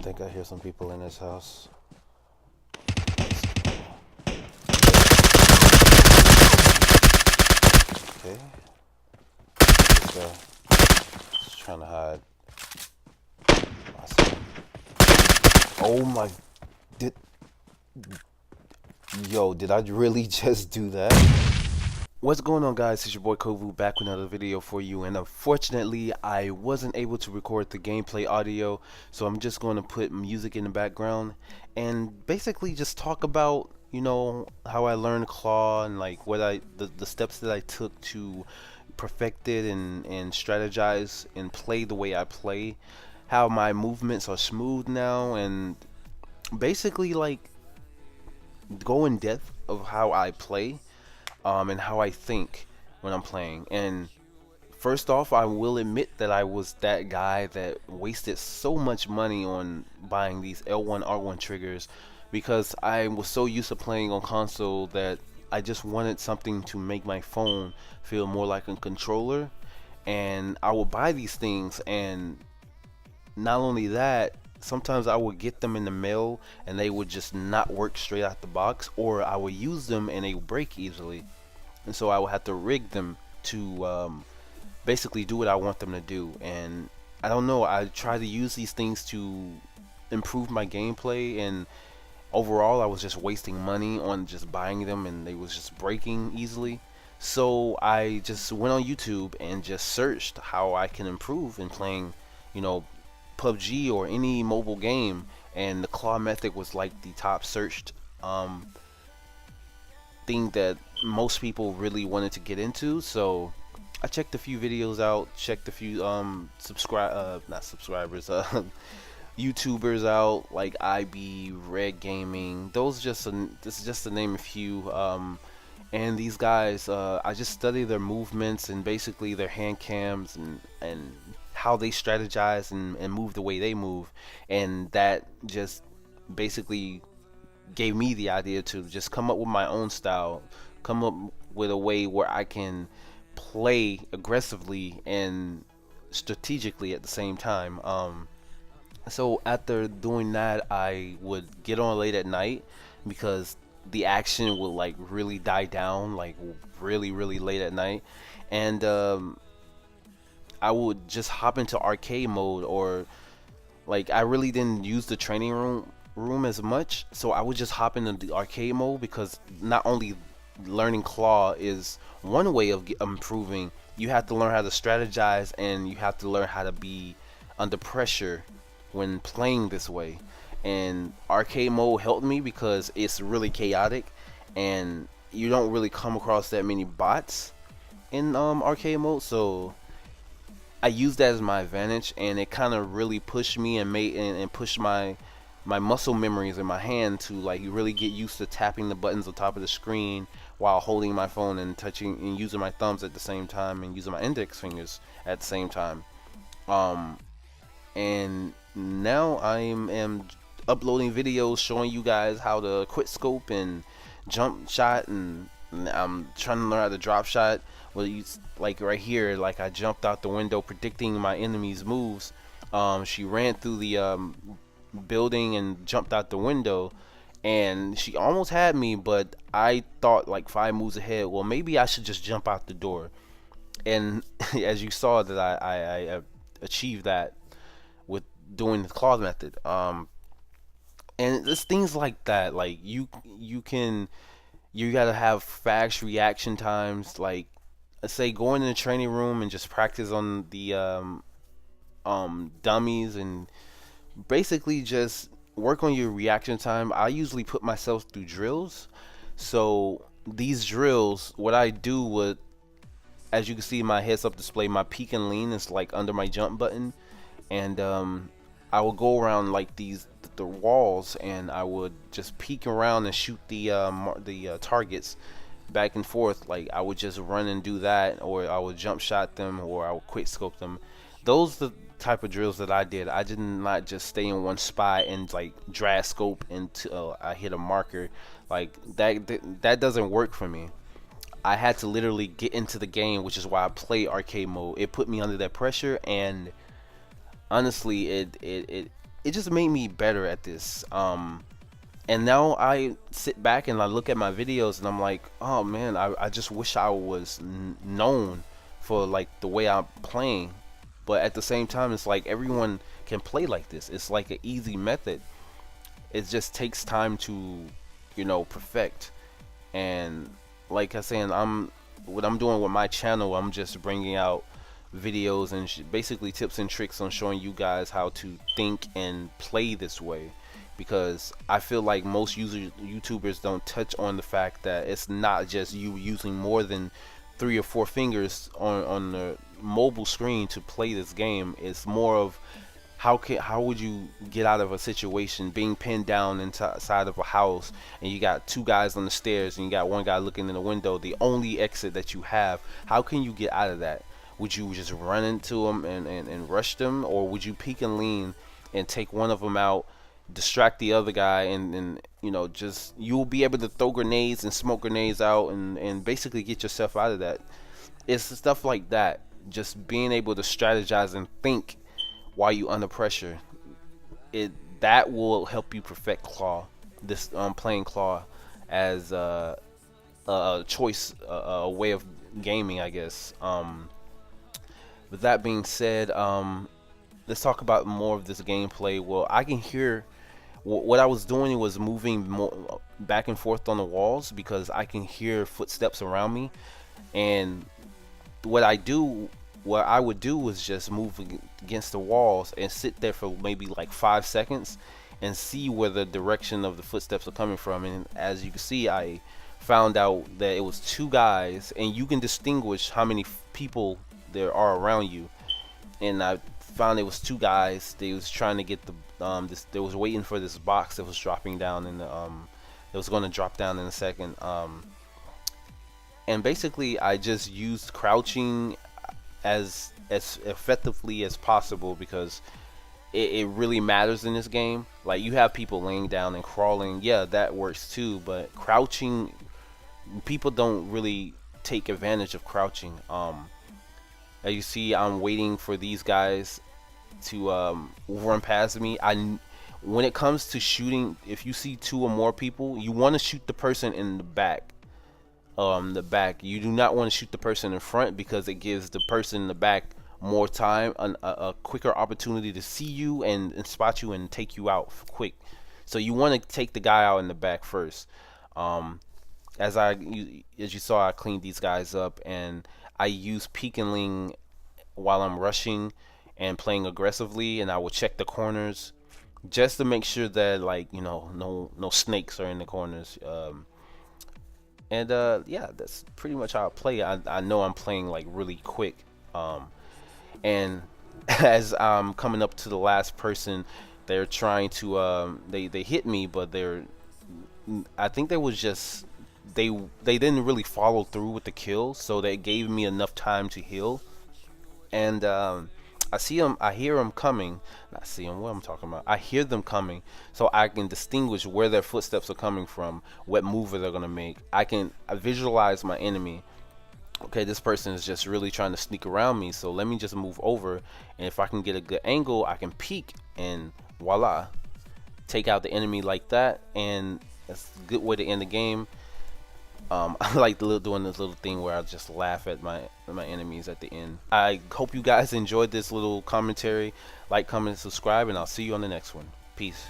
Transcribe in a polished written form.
think I hear some people in this house. Okay. This guy is trying to hide. I see him. Oh my. Did. Yo, did I really just do that? What's going on, guys? It's your boy Kovu back with another video for you, and unfortunately I wasn't able to record the gameplay audio, so I'm just going to put music in the background and basically just talk about, you know, how I learned Claw and like what the steps that I took to perfect it and strategize and play the way I play, how my movements are smooth now, and basically like go in depth of how I play and how I think when I'm playing. And first off, I will admit that I was that guy that wasted so much money on buying these L1 R1 triggers because I was so used to playing on console that I just wanted something to make my phone feel more like a controller. And I would buy these things, and not only that, sometimes I would get them in the mail and they would just not work straight out the box, or I would use them and they would break easily, and so I would have to rig them to basically do what I want them to do. And I don't know, I try to use these things to improve my gameplay, and overall I was just wasting money on just buying them and they was just breaking easily. So I just went on YouTube and just searched how I can improve in playing, you know, PUBG or any mobile game, and the claw method was like the top searched thing that most people really wanted to get into. So I checked a few videos out, checked a few not subscribers, YouTubers out, like IB, Red Gaming. This is just to name a few. And these guys, I just study their movements and basically their hand cams and how they strategize and move the way they move, and that just basically gave me the idea to just come up with my own style, come up with a way where I can play aggressively and strategically at the same time. So after doing that, I would get on late at night because the action would like really die down, like really late at night, and I would just hop into arcade mode, or like I really didn't use the training room as much, so I would just hop into the arcade mode because not only learning claw is one way of improving, you have to learn how to strategize and you have to learn how to be under pressure when playing this way. And arcade mode helped me because it's really chaotic and you don't really come across that many bots in arcade mode, so I used that as my advantage, and it kind of really pushed me and made and pushed my muscle memories in my hand to like really get used to tapping the buttons on top of the screen while holding my phone and touching and using my thumbs at the same time and using my index fingers at the same time. And now I am uploading videos showing you guys how to quick scope and jump shot, and I'm trying to learn how to drop shot. Well, you like right here, like I jumped out the window predicting my enemy's moves. She ran through the building and jumped out the window, and she almost had me, but I thought like 5 moves ahead, well, maybe I should just jump out the door. And as you saw that I achieved that with doing the claw method. And it's things like that, like you gotta have fast reaction times. Like, let's say going in the training room and just practice on the dummies and basically just work on your reaction time. I usually put myself through drills. So these drills, what I do would, as you can see in my heads up display, my peek and lean is like under my jump button, and I will go around like the walls, and I would just peek around and shoot the targets back and forth. Like I would just run and do that, or I would jump shot them, or I would quick scope them. Those are the type of drills that I did. I did not just stay in one spot and like drag scope until I hit a marker. Like that doesn't work for me. I had to literally get into the game, which is why I play arcade mode. It put me under that pressure, and honestly, it just made me better at this. And now I sit back and I look at my videos and I'm like, oh man, I just wish I was known for like the way I'm playing. But at the same time, it's like everyone can play like this. It's like an easy method. It just takes time to, you know, perfect. And like I saying, what I'm doing with my channel, I'm just bringing out videos and basically tips and tricks on showing you guys how to think and play this way, because I feel like most YouTubers don't touch on the fact that it's not just you using more than 3 or 4 fingers on the mobile screen to play this game. It's more of how would you get out of a situation being pinned down inside of a house and you got 2 guys on the stairs and you got 1 guy looking in the window, the only exit that you have. How can you get out of that? Would you just run into them and rush them, or would you peek and lean and take one of them out, distract the other guy, and you know, just you'll be able to throw grenades and smoke grenades out and basically get yourself out of that. It's stuff like that, just being able to strategize and think while you under pressure. That will help you perfect claw, this playing claw as a choice, a way of gaming, I guess. With that being said, let's talk about more of this gameplay. Well, I can hear what I was doing was moving more back and forth on the walls because I can hear footsteps around me. And what I would do was just move against the walls and sit there for maybe like 5 seconds and see where the direction of the footsteps are coming from. And as you can see, I found out that it was 2 guys, and you can distinguish how many people there are around you. And I found it was 2 guys. They was trying to get the they was waiting for this box that was dropping down in the it was going to drop down in a second. And basically I just used crouching as effectively as possible, because it really matters in this game. Like, you have people laying down and crawling, yeah, that works too, but crouching, people don't really take advantage of crouching. As you see, I'm waiting for these guys to run past me. When it comes to shooting, if you see 2 or more people, you want to shoot the person in the back. You do not want to shoot the person in front, because it gives the person in the back more time, a quicker opportunity to see you and spot you and take you out quick. So you want to take the guy out in the back first. As you saw, I cleaned these guys up, and I use peek and lean while I'm rushing and playing aggressively, and I will check the corners just to make sure that, like, you know, no snakes are in the corners. Yeah, that's pretty much how I play. I know I'm playing like really quick. And as I'm coming up to the last person, they're trying to they hit me, but I think they was just they didn't really follow through with the kill, so they gave me enough time to heal. And I hear them coming. Not see them, what I'm talking about. I hear them coming, so I can distinguish where their footsteps are coming from, what move they're gonna make. I visualize my enemy. Okay, this person is just really trying to sneak around me, so let me just move over, and if I can get a good angle, I can peek, and voila, take out the enemy like that. And that's a good way to end the game. I like doing this little thing where I just laugh at my enemies at the end. I hope you guys enjoyed this little commentary. Like, comment, subscribe, and I'll see you on the next one. Peace.